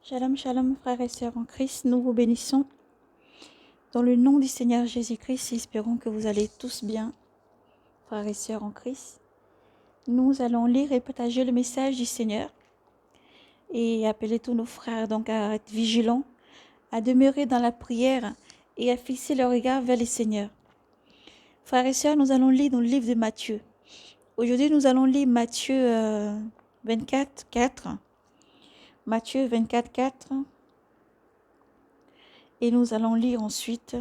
Shalom, shalom, frères et sœurs en Christ, nous vous bénissons dans le nom du Seigneur Jésus-Christ. Espérons que vous allez tous bien, frères et sœurs en Christ. Nous allons lire et partager le message du Seigneur et appeler tous nos frères donc à être vigilants, à demeurer dans la prière et à fixer leur regard vers le Seigneur. Frères et sœurs, nous allons lire dans le livre de Matthieu. Aujourd'hui, nous allons lire Matthieu 24, 4. Matthieu 24, 4. Et nous allons lire ensuite,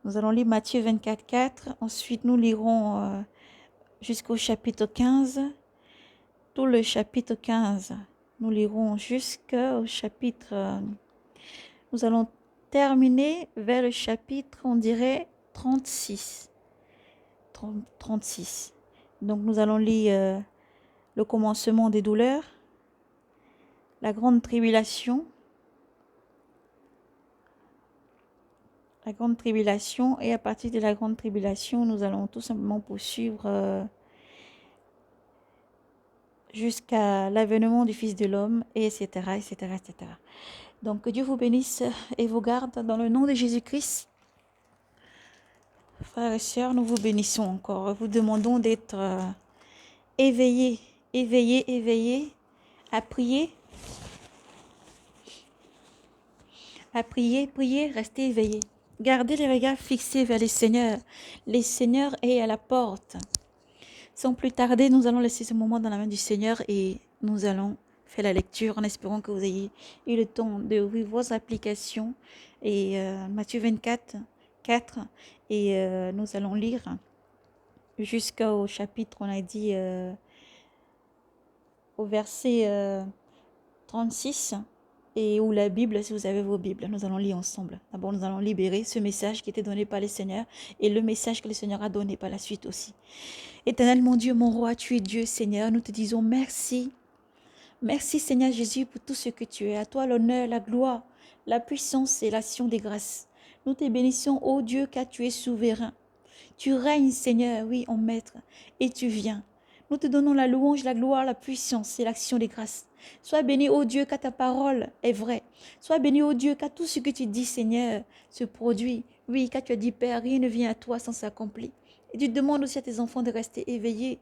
Matthieu 24, 4. Ensuite, nous lirons jusqu'au chapitre 15. Tout le chapitre 15. Nous lirons jusqu'au chapitre... nous allons terminer vers le chapitre, on dirait, 36. 36. Donc, nous allons lire le commencement des douleurs, la grande tribulation, et à partir de la grande tribulation, nous allons tout simplement poursuivre jusqu'à l'avènement du Fils de l'homme, etc., etc., etc. Donc, que Dieu vous bénisse et vous garde dans le nom de Jésus-Christ. Frères et sœurs, nous vous bénissons encore. Vous demandons d'être éveillés à prier, prier, restez éveillés. Gardez les regards fixés vers le Seigneur. Le Seigneur est à la porte. Sans plus tarder, nous allons laisser ce moment dans la main du Seigneur et nous allons faire la lecture en espérant que vous ayez eu le temps de ouvrir vos applications. Et Matthieu 24, 4. Et nous allons lire jusqu'au chapitre, on a dit, au verset 36. Et où la Bible, si vous avez vos Bibles, nous allons lire ensemble. D'abord, nous allons libérer ce message qui était donné par le Seigneur et le message que le Seigneur a donné par la suite aussi. Éternel mon Dieu, mon roi, tu es Dieu, Seigneur. Nous te disons merci. Merci, Seigneur Jésus, pour tout ce que tu es. À toi l'honneur, la gloire, la puissance et l'action des grâces. Nous te bénissons, ô Dieu, car tu es souverain. Tu règnes, Seigneur, oui, en maître, et tu viens. Nous te donnons la louange, la gloire, la puissance et l'action des grâces. Sois béni, ô Dieu, car ta parole est vraie. Sois béni, ô Dieu, car tout ce que tu dis, Seigneur, se produit. Oui, car tu as dit, Père, rien ne vient à toi sans s'accomplir. Et tu demandes aussi à tes enfants de rester éveillés,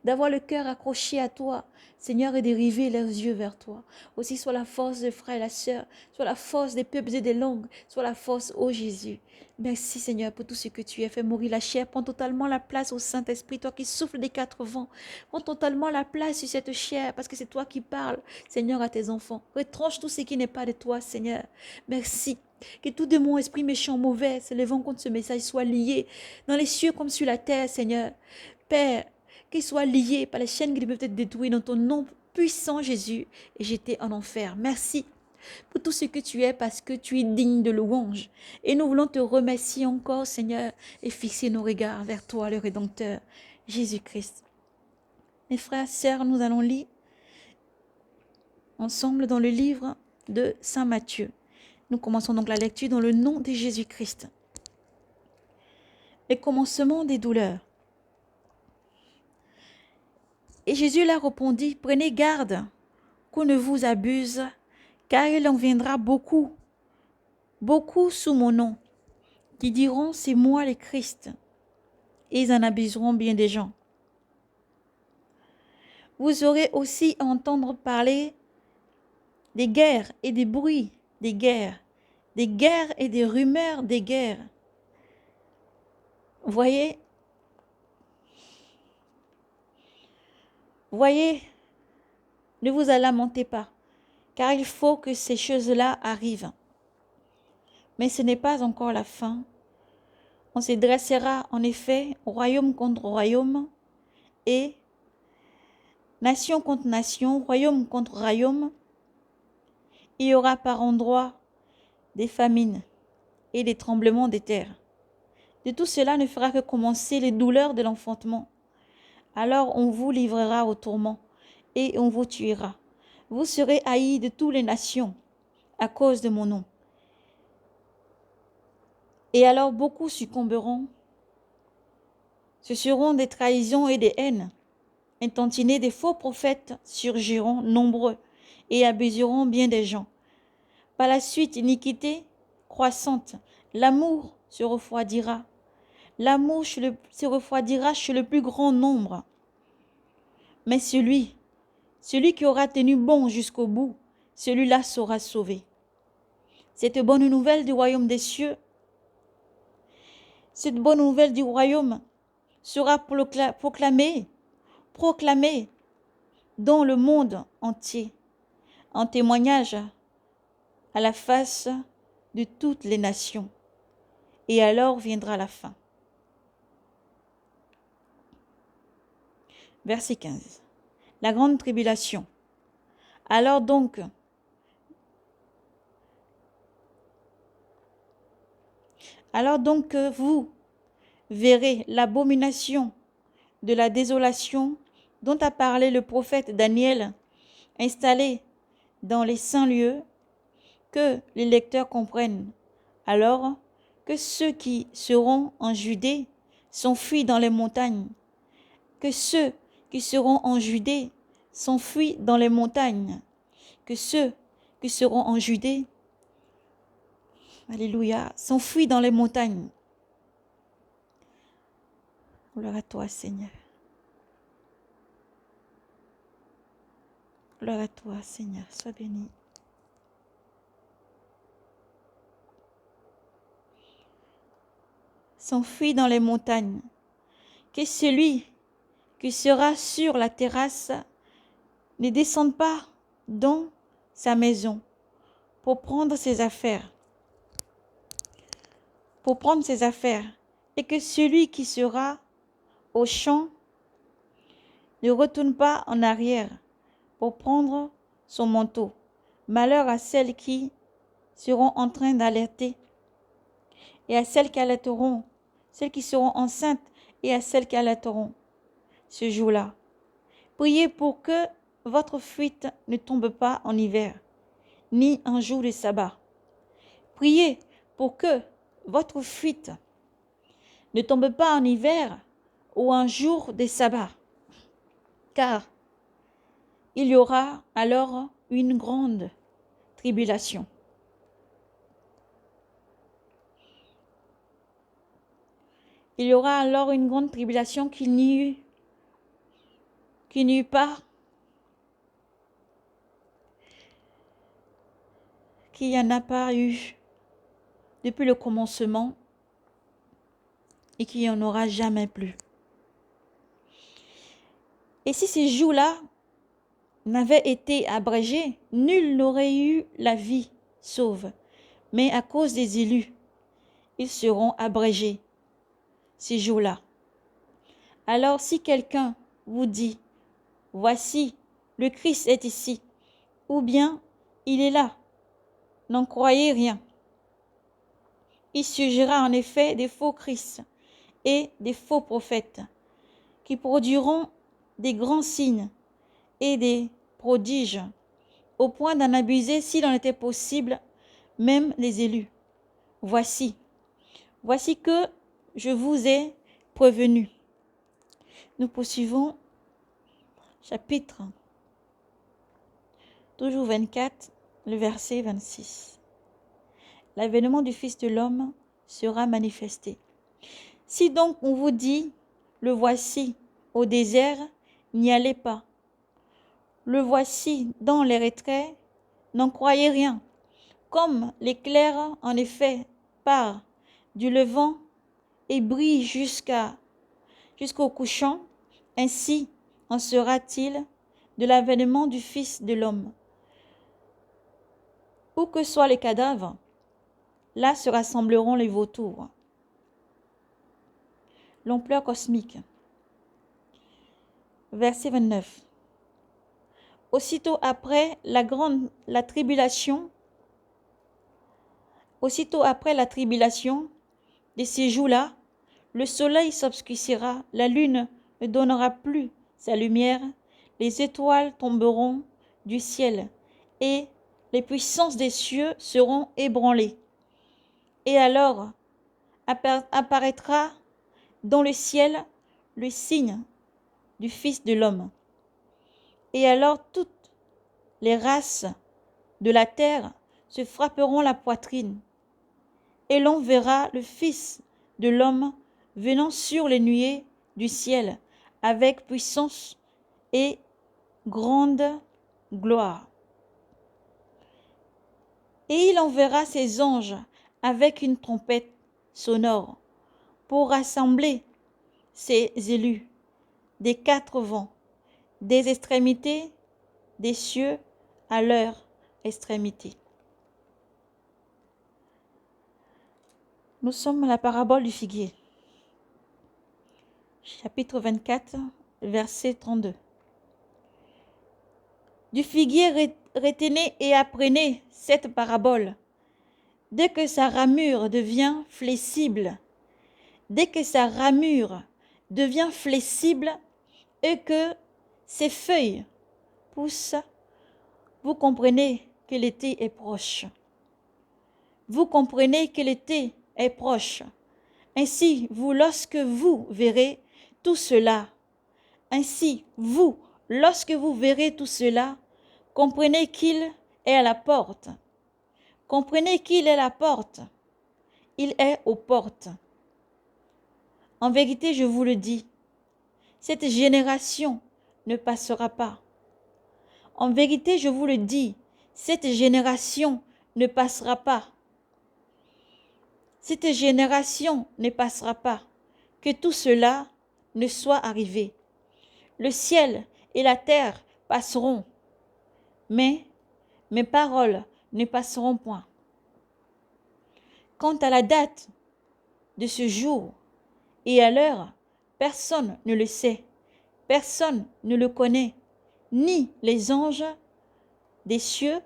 d'avoir le cœur accroché à toi, Seigneur, et de river leurs yeux vers toi. Aussi, sois la force des frères et la sœur, sois la force des peuples et des langues, sois la force, ô Jésus. Merci, Seigneur, pour tout ce que tu as fait mourir la chair. Prends totalement la place au Saint-Esprit, toi qui souffles des quatre vents. Prends totalement la place sur cette chair, parce que c'est toi qui parles, Seigneur, à tes enfants. Retranche tout ce qui n'est pas de toi, Seigneur. Merci. Que tout démon, esprit méchant, mauvais, se levant contre ce message, soit lié dans les cieux comme sur la terre, Seigneur. Père, qu'il soit lié par les chaînes qui peuvent être détruites dans ton nom puissant, Jésus, et jeté en enfer. Merci pour tout ce que tu es, parce que tu es digne de louange. Et nous voulons te remercier encore, Seigneur, et fixer nos regards vers toi, le Rédempteur, Jésus-Christ. Mes frères, sœurs, nous allons lire ensemble dans le livre de Saint Matthieu. Nous commençons donc la lecture dans le nom de Jésus-Christ. Le commencement des douleurs. Et Jésus leur répondit, prenez garde qu'on ne vous abuse, car il en viendra beaucoup sous mon nom, qui diront, c'est moi le Christ, et ils en abuseront bien des gens. Vous aurez aussi à entendre parler des guerres et des bruits des guerres et des rumeurs des guerres. Voyez, ne vous lamentez pas, car il faut que ces choses-là arrivent. Mais ce n'est pas encore la fin. On se dressera en effet royaume contre royaume et nation contre nation, royaume contre royaume. Il y aura par endroits des famines et des tremblements de terre. De tout cela ne fera que commencer les douleurs de l'enfantement. Alors on vous livrera au tourment et on vous tuera. Vous serez haïs de toutes les nations à cause de mon nom. Et alors beaucoup succomberont. Ce seront des trahisons et des haines. Intentinés, des faux prophètes surgiront nombreux et abuseront bien des gens. Par la suite, iniquité croissante, l'amour se refroidira. L'amour se refroidira chez le plus grand nombre. Mais celui qui aura tenu bon jusqu'au bout, celui-là sera sauvé. Cette bonne nouvelle du royaume des cieux, cette bonne nouvelle du royaume sera proclamée dans le monde entier, en témoignage à la face de toutes les nations. Et alors viendra la fin. Verset 15. La grande tribulation. Alors donc, vous verrez l'abomination de la désolation dont a parlé le prophète Daniel, installé dans les saints lieux, que les lecteurs comprennent. Alors que ceux qui seront en Judée s'enfuient dans les montagnes, que ceux qui seront en Judée s'enfuient dans les montagnes, que ceux qui seront en Judée, alléluia, s'enfuient dans les montagnes. Gloire à toi, Seigneur. Gloire à toi, Seigneur. Sois béni. S'enfuit dans les montagnes. Que celui qui sera sur la terrasse ne descende pas dans sa maison pour prendre ses affaires. Et que celui qui sera au champ ne retourne pas en arrière pour prendre son manteau. Malheur à celles qui seront en train d'allaiter et à celles qui allaiteront, celles qui seront enceintes et à celles qui allaiteront ce jour-là. Priez pour que votre fuite ne tombe pas en hiver, ni un jour de sabbat. Priez pour que votre fuite ne tombe pas en hiver ou un jour de sabbat, car il y aura alors une grande tribulation. Il y aura alors une grande tribulation qu'il n'y eut pas, qu'il n'y en a pas eu depuis le commencement et qu'il n'y en aura jamais plus. Et si ces jours-là n'avaient été abrégés, nul n'aurait eu la vie sauve. Mais à cause des élus, ils seront abrégés, ces jours-là. Alors si quelqu'un vous dit, voici, le Christ est ici, ou bien il est là, n'en croyez rien. Il surgira en effet des faux Christ et des faux prophètes qui produiront des grands signes et des prodiges, au point d'en abuser s'il en était possible, même les élus. Voici que je vous ai prévenu. Nous poursuivons chapitre toujours 24, le verset 26. L'avènement du Fils de l'homme sera manifesté. Si donc on vous dit, le voici au désert, n'y allez pas. Le voici dans les retraits, n'en croyez rien. Comme l'éclair, en effet, part du levant et brille jusqu'au couchant, ainsi en sera-t-il de l'avènement du Fils de l'homme. Où que soient les cadavres, là se rassembleront les vautours. L'ampleur cosmique. Verset 29. Aussitôt après la tribulation de ces jours-là, le soleil s'obscurcira, la lune ne donnera plus sa lumière, les étoiles tomberont du ciel et les puissances des cieux seront ébranlées. Et alors apparaîtra dans le ciel le signe du Fils de l'homme. Et alors toutes les races de la terre se frapperont la poitrine, et l'on verra le Fils de l'homme venant sur les nuées du ciel avec puissance et grande gloire. Et il enverra ses anges avec une trompette sonore pour rassembler ses élus des quatre vents, des extrémités des cieux à leur extrémité. Nous sommes à la parabole du figuier, chapitre 24, verset 32. Du figuier retenez et apprenez cette parabole. Dès que sa ramure devient flexible, dès que sa ramure devient flexible et que ses feuilles poussent, vous comprenez que l'été est proche. Vous comprenez que l'été est proche. Ainsi, vous, lorsque vous verrez tout cela, comprenez qu'il est à la porte. Comprenez qu'il est à la porte. Il est aux portes. En vérité, je vous le dis, cette génération ne passera pas. En vérité, je vous le dis, cette génération ne passera pas. Cette génération ne passera pas. Que tout cela ne soit arrivé. Le ciel et la terre passeront, mais mes paroles ne passeront point. Quant à la date de ce jour et à l'heure, personne ne le sait, personne ne le connaît, ni les anges des cieux,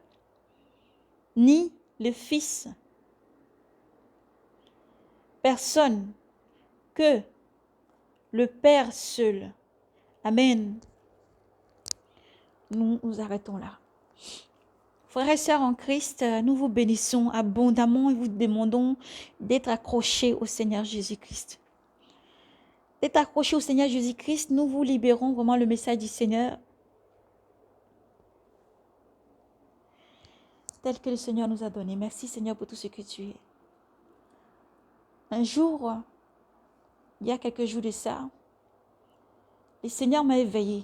ni le Fils. Personne que le Père seul. Amen. Nous nous arrêtons là. Frères et sœurs en Christ, nous vous bénissons abondamment et vous demandons d'être accrochés au Seigneur Jésus-Christ. D'être accrochés au Seigneur Jésus-Christ, nous vous libérons vraiment le message du Seigneur tel que le Seigneur nous a donné. Merci Seigneur pour tout ce que tu es. Un jour, il y a quelques jours de ça, le Seigneur m'a éveillé.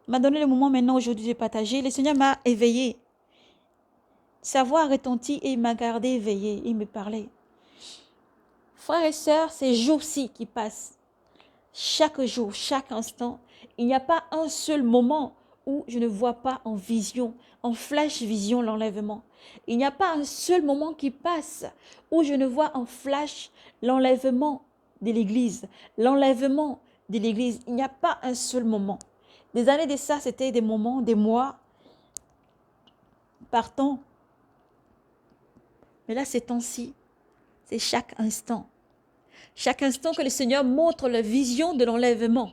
Il m'a donné le moment maintenant aujourd'hui de partager. Le Seigneur m'a éveillé. Sa voix a retenti et il m'a gardé éveillé. Il me parlait. Frères et sœurs, ces jours-ci qui passent, chaque jour, chaque instant, il n'y a pas un seul moment où je ne vois pas en vision, en flash vision l'enlèvement. Il n'y a pas un seul moment qui passe où je ne vois en flash l'enlèvement de l'Église. L'enlèvement de l'Église. Il n'y a pas un seul moment. Des années de ça, c'était des moments, des mois, par temps. Mais là, ces temps-ci, c'est chaque instant. Chaque instant que le Seigneur montre la vision de l'enlèvement.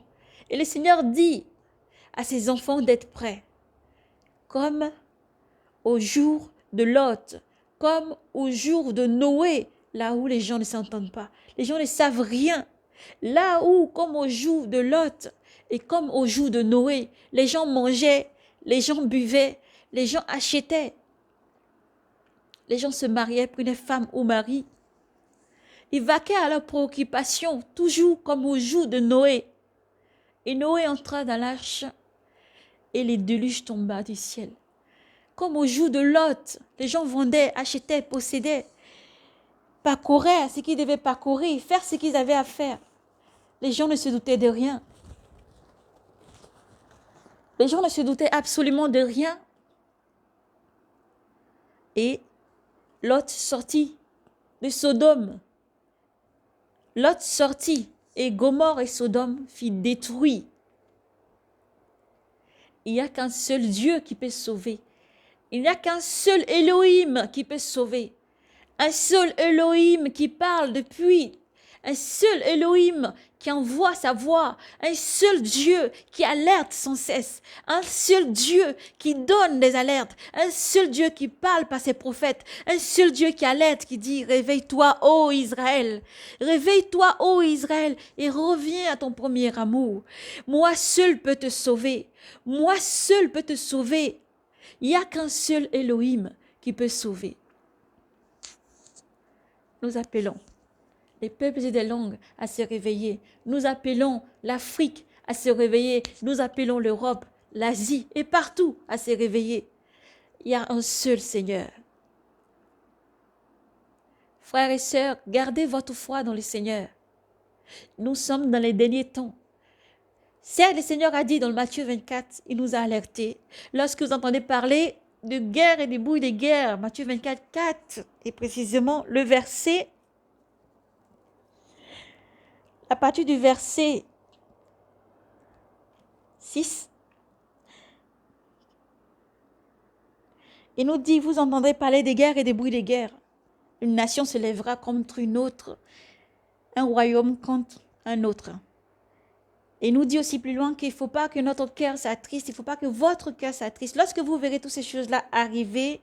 Et le Seigneur dit à ses enfants d'être prêts. Comme au jour de Lot, comme au jour de Noé, là où les gens ne s'entendent pas. Les gens ne savent rien. Là où, comme au jour de Lot et comme au jour de Noé, les gens mangeaient, les gens buvaient, les gens achetaient. Les gens se mariaient, prenaient femme ou mari. Ils vaquaient à leurs préoccupations, toujours comme au jour de Noé. Et Noé entra dans l'arche et les déluges tomba du ciel. Comme au jour de Lot, les gens vendaient, achetaient, possédaient, parcouraient ce qu'ils devaient parcourir, faire ce qu'ils avaient à faire. Les gens ne se doutaient de rien. Les gens ne se doutaient absolument de rien. Et Lot sortit de Sodome. Lot sortit et Gomorrhe et Sodome furent détruits. Il n'y a qu'un seul Dieu qui peut sauver. Il n'y a qu'un seul Elohim qui peut sauver. Un seul Elohim qui parle depuis. Un seul Elohim qui envoie sa voix. Un seul Dieu qui alerte sans cesse. Un seul Dieu qui donne des alertes. Un seul Dieu qui parle par ses prophètes. Un seul Dieu qui alerte, qui dit « Réveille-toi, ô Israël. Réveille-toi, ô Israël, et reviens à ton premier amour. Moi seul peux te sauver. Moi seul peux te sauver. Il n'y a qu'un seul Elohim qui peut sauver. Nous appelons les peuples et des langues à se réveiller. Nous appelons l'Afrique à se réveiller. Nous appelons l'Europe, l'Asie et partout à se réveiller. Il y a un seul Seigneur. Frères et sœurs, gardez votre foi dans le Seigneur. Nous sommes dans les derniers temps. Certes, le Seigneur a dit dans le Matthieu 24, il nous a alertés. Lorsque vous entendez parler de guerre et de bruit de guerre, Matthieu 24, 4, et précisément le verset, à partir du verset 6, il nous dit, vous entendrez parler des guerres et des bruits de guerre. Une nation se lèvera contre une autre, un royaume contre un autre. Et il nous dit aussi plus loin qu'il ne faut pas que notre cœur s'attriste, il ne faut pas que votre cœur s'attriste. Lorsque vous verrez toutes ces choses-là arriver,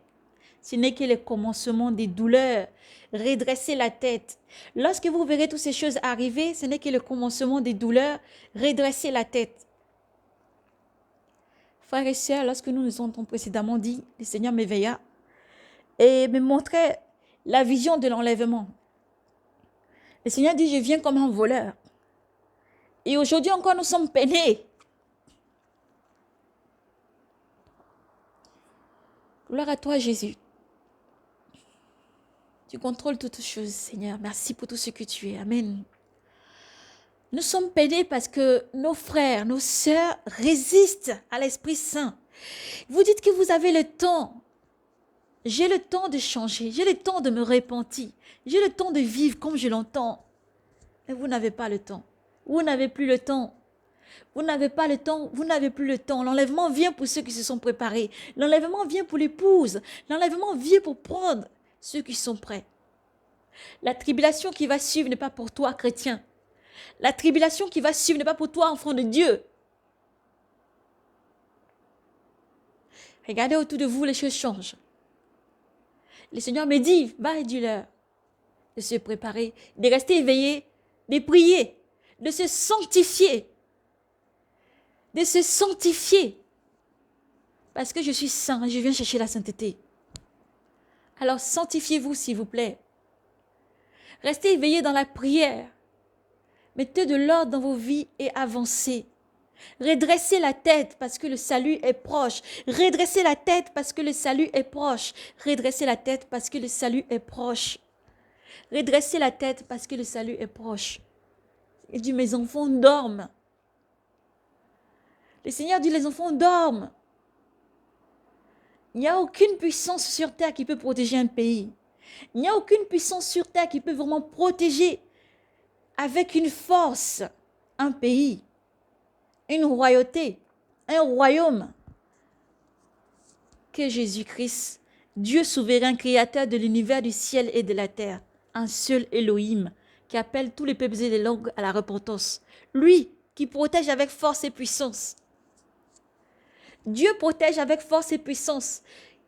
ce n'est que le commencement des douleurs. Redressez la tête. Lorsque vous verrez toutes ces choses arriver, ce n'est que le commencement des douleurs. Redressez la tête. Frères et sœurs, lorsque nous nous avons précédemment dit, le Seigneur m'éveilla et me montrait la vision de l'enlèvement. Le Seigneur dit, je viens comme un voleur. Et aujourd'hui encore, nous sommes peinés. Gloire à toi, Jésus. Tu contrôles toutes choses, Seigneur. Merci pour tout ce que tu es. Amen. Nous sommes peinés parce que nos frères, nos sœurs résistent à l'Esprit Saint. Vous dites que vous avez le temps. J'ai le temps de changer. J'ai le temps de me repentir. J'ai le temps de vivre comme je l'entends. Mais vous n'avez pas le temps. Vous n'avez plus le temps. Vous n'avez pas le temps, vous n'avez plus le temps. L'enlèvement vient pour ceux qui se sont préparés. L'enlèvement vient pour l'épouse. L'enlèvement vient pour prendre ceux qui sont prêts. La tribulation qui va suivre n'est pas pour toi, chrétien. La tribulation qui va suivre n'est pas pour toi, enfant de Dieu. Regardez autour de vous, les choses changent. Le Seigneur me dit, va et dis-leur de se préparer, de rester éveillé, de prier, de se sanctifier. De se sanctifier. Parce que je suis saint et je viens chercher la sainteté. Alors sanctifiez-vous s'il vous plaît. Restez éveillés dans la prière. Mettez de l'ordre dans vos vies et avancez. Redressez la tête parce que le salut est proche. Redressez la tête parce que le salut est proche. Redressez la tête parce que le salut est proche. Redressez la tête parce que le salut est proche. Il dit, mes enfants dorment. Le Seigneur dit, les enfants dorment. Il n'y a aucune puissance sur terre qui peut protéger un pays. Il n'y a aucune puissance sur terre qui peut vraiment protéger avec une force un pays, une royauté, un royaume que Jésus-Christ, Dieu souverain, créateur de l'univers, du ciel et de la terre, un seul Elohim qui appelle tous les peuples et les langues à la repentance. Lui qui protège avec force et puissance. Dieu protège avec force et puissance.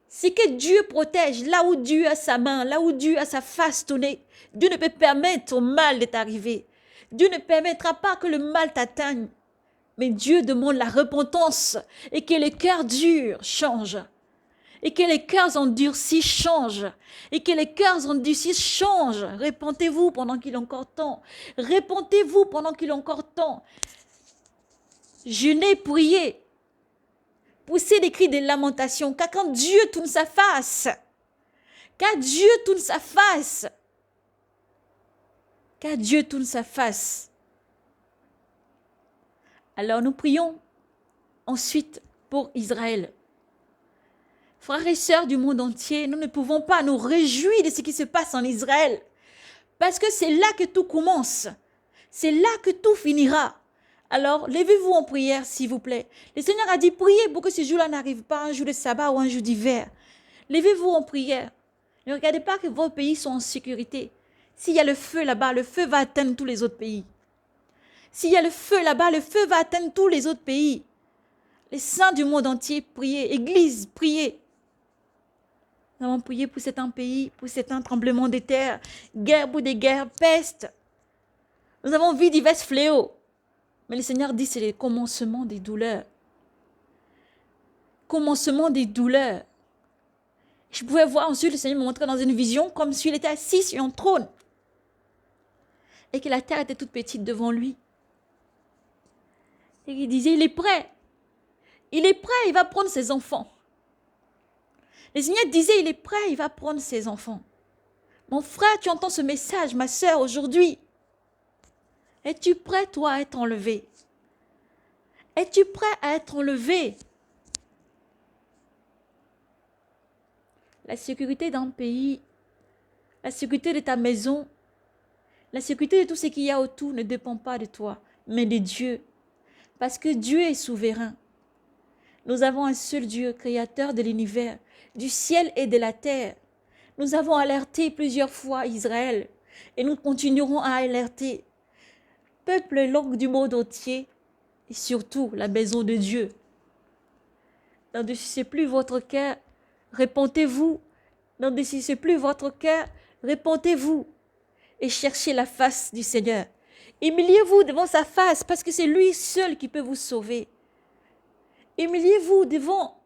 C'est que Dieu protège là où Dieu a sa main, là où Dieu a sa face tournée. Dieu ne peut permettre au mal de t'arriver. Dieu ne permettra pas que le mal t'atteigne. Mais Dieu demande la repentance et que les cœurs durs changent. Et que les cœurs endurcis changent. Et que les cœurs endurcis changent. Repentez-vous pendant qu'il est encore temps. Repentez-vous pendant qu'il est encore temps. Jeûnez, priez. Poussez des cris de lamentation, car quand Dieu tourne sa face, car Dieu tourne sa face, car Dieu tourne sa face. Alors nous prions ensuite pour Israël. Frères et sœurs du monde entier, nous ne pouvons pas nous réjouir de ce qui se passe en Israël, parce que c'est là que tout commence, c'est là que tout finira. Alors, levez-vous en prière, s'il vous plaît. Le Seigneur a dit, priez pour que ce jour-là n'arrive pas, un jour de sabbat ou un jour d'hiver. Levez-vous en prière. Ne regardez pas que vos pays sont en sécurité. S'il y a le feu là-bas, le feu va atteindre tous les autres pays. S'il y a le feu là-bas, le feu va atteindre tous les autres pays. Les saints du monde entier, priez. Église, priez. Nous avons prié pour certains pays, pour certains tremblements de terre, guerre pour des guerres, peste. Nous avons vu divers fléaux. Mais le Seigneur dit, c'est le commencement des douleurs. commencement des douleurs. Je pouvais voir ensuite le Seigneur me montrer dans une vision comme s'il était assis sur un trône et que la terre était toute petite devant lui. Et il disait, il est prêt. Il est prêt, il va prendre ses enfants. Le Seigneur disait, il est prêt, il va prendre ses enfants. Mon frère, tu entends ce message, ma sœur, aujourd'hui. Es-tu prêt, toi, à être enlevé? Es-tu prêt à être enlevé? La sécurité d'un pays, la sécurité de ta maison, la sécurité de tout ce qu'il y a autour ne dépend pas de toi, mais de Dieu. Parce que Dieu est souverain. Nous avons un seul Dieu, créateur de l'univers, du ciel et de la terre. Nous avons alerté plusieurs fois Israël et nous continuerons à alerter. Peuple et langue du monde entier et surtout la maison de Dieu. N'endurcissez plus votre cœur, répentez-vous. N'endurcissez plus votre cœur, répentez-vous et cherchez la face du Seigneur. Humiliez-vous devant sa face parce que c'est lui seul qui peut vous sauver. Humiliez-vous devant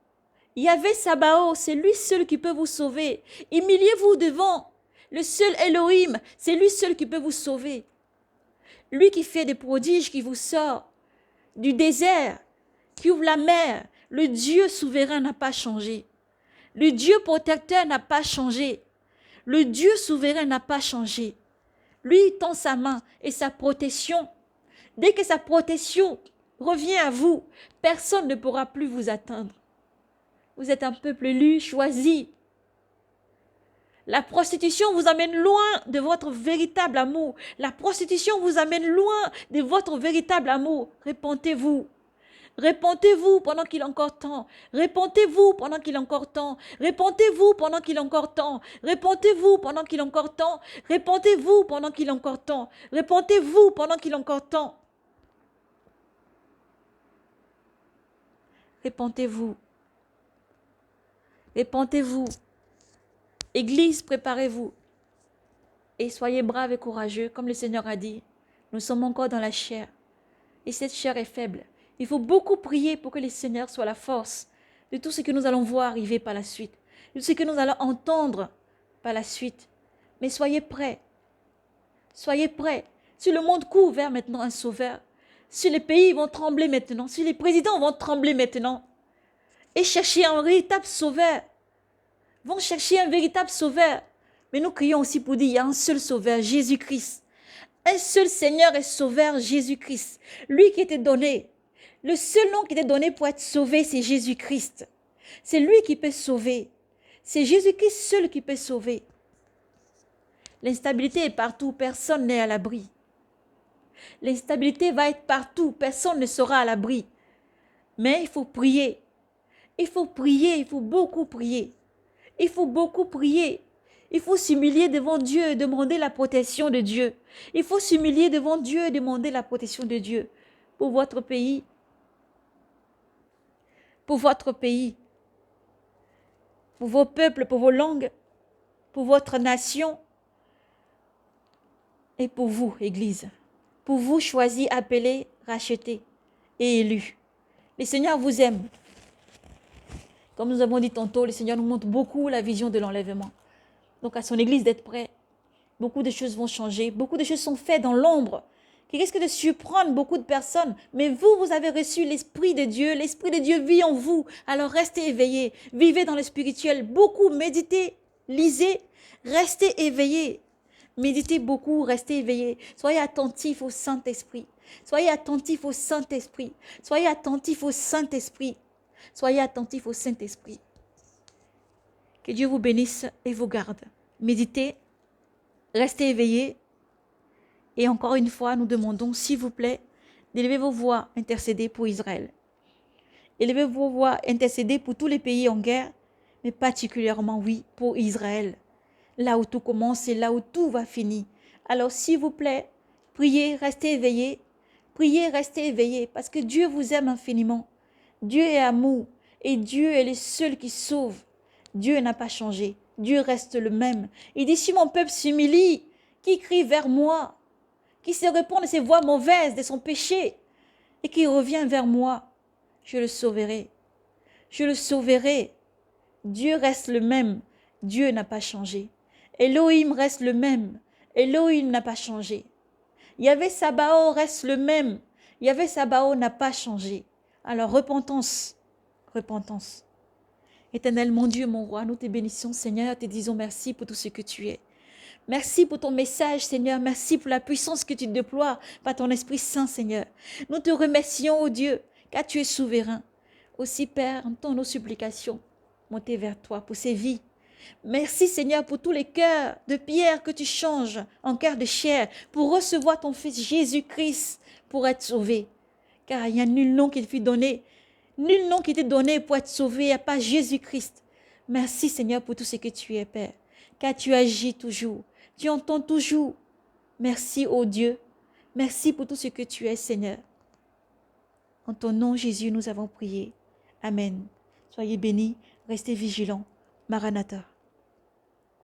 Yahvé Sabaoth, c'est lui seul qui peut vous sauver. Humiliez-vous devant le seul Elohim, c'est lui seul qui peut vous sauver. Lui qui fait des prodiges, qui vous sort du désert, qui ouvre la mer. Le Dieu souverain n'a pas changé. Le Dieu protecteur n'a pas changé. Le Dieu souverain n'a pas changé. Lui tend sa main et sa protection. Dès que sa protection revient à vous, personne ne pourra plus vous atteindre. Vous êtes un peuple élu, choisi. La prostitution vous amène loin de votre véritable amour. La prostitution vous amène loin de votre véritable amour. Répentez-vous. Répentez-vous pendant qu'il est encore temps. Répentez-vous pendant qu'il est encore temps. Répentez-vous pendant qu'il est encore temps. Répentez-vous pendant qu'il est encore temps. Répentez-vous pendant qu'il est encore temps. Répentez-vous pendant qu'il est encore temps. Répentez-vous. Répentez-vous. Église, préparez-vous. Et soyez braves et courageux, comme le Seigneur a dit. Nous sommes encore dans la chair. Et cette chair est faible. Il faut beaucoup prier pour que le Seigneur soit la force de tout ce que nous allons voir arriver par la suite. De tout ce que nous allons entendre par la suite. Mais soyez prêts. Soyez prêts. Si le monde court vers maintenant un sauveur, si les pays vont trembler maintenant, si les présidents vont trembler maintenant, et chercher un véritable sauveur, vont chercher un véritable sauveur. Mais nous crions aussi pour dire, il y a un seul sauveur, Jésus-Christ. Un seul Seigneur et sauveur, Jésus-Christ. Lui qui était donné. Le seul nom qui était donné pour être sauvé, c'est Jésus-Christ. C'est lui qui peut sauver. C'est Jésus-Christ seul qui peut sauver. L'instabilité est partout, personne n'est à l'abri. L'instabilité va être partout, personne ne sera à l'abri. Mais il faut prier. Il faut prier, il faut beaucoup prier. Il faut beaucoup prier. Il faut s'humilier devant Dieu et demander la protection de Dieu. Il faut s'humilier devant Dieu et demander la protection de Dieu pour votre pays. Pour votre pays. Pour vos peuples, pour vos langues, pour votre nation et pour vous, Église. Pour vous, choisis, appelés, rachetés et élus. Le Seigneur vous aime. Comme nous avons dit tantôt, le Seigneur nous montre beaucoup la vision de l'enlèvement. Donc à son Église d'être prêt. Beaucoup de choses vont changer. Beaucoup de choses sont faites dans l'ombre qui risquent de surprendre beaucoup de personnes. Mais vous, vous avez reçu l'Esprit de Dieu. L'Esprit de Dieu vit en vous. Alors restez éveillés. Vivez dans le spirituel. Beaucoup méditez, lisez, restez éveillés. Méditez beaucoup, restez éveillés. Soyez attentifs au Saint-Esprit. Soyez attentifs au Saint-Esprit. Soyez attentifs au Saint-Esprit. Soyez attentifs au Saint-Esprit. Que Dieu vous bénisse et vous garde. Méditez, restez éveillés. Et encore une fois, nous demandons, s'il vous plaît, d'élevez vos voix, intercédez pour Israël. Élevez vos voix, intercédez pour tous les pays en guerre, mais particulièrement, oui, pour Israël. Là où tout commence et là où tout va finir. Alors, s'il vous plaît, priez, restez éveillés. Priez, restez éveillés, parce que Dieu vous aime infiniment. Dieu est amour et Dieu est le seul qui sauve. Dieu n'a pas changé. Dieu reste le même. Il dit, si mon peuple s'humilie, qui crie vers moi, qui se répand de ses voies mauvaises, de son péché, et qui revient vers moi, je le sauverai. Je le sauverai. Dieu reste le même. Dieu n'a pas changé. Elohim reste le même. Elohim n'a pas changé. Yahvé Sabaoth reste le même. Yahvé Sabaoth n'a pas changé. Alors repentance, repentance. Éternel, mon Dieu, mon roi, nous te bénissons, Seigneur, te disons merci pour tout ce que tu es. Merci pour ton message, Seigneur. Merci pour la puissance que tu déploies par ton Esprit Saint, Seigneur. Nous te remercions, ô Dieu, car tu es souverain. Aussi, Père, entends nos supplications monter vers toi pour ces vies. Merci, Seigneur, pour tous les cœurs de pierre que tu changes en cœur de chair pour recevoir ton Fils Jésus-Christ pour être sauvé. Car il n'y a nul nom qui te fut donné, nul nom qui t'est donné pour être sauvé à part Jésus-Christ. Merci, Seigneur, pour tout ce que tu es, Père, car tu agis toujours, tu entends toujours. Merci, ô Dieu. Merci pour tout ce que tu es, Seigneur. En ton nom, Jésus, nous avons prié. Amen. Soyez bénis, restez vigilants. Maranatha.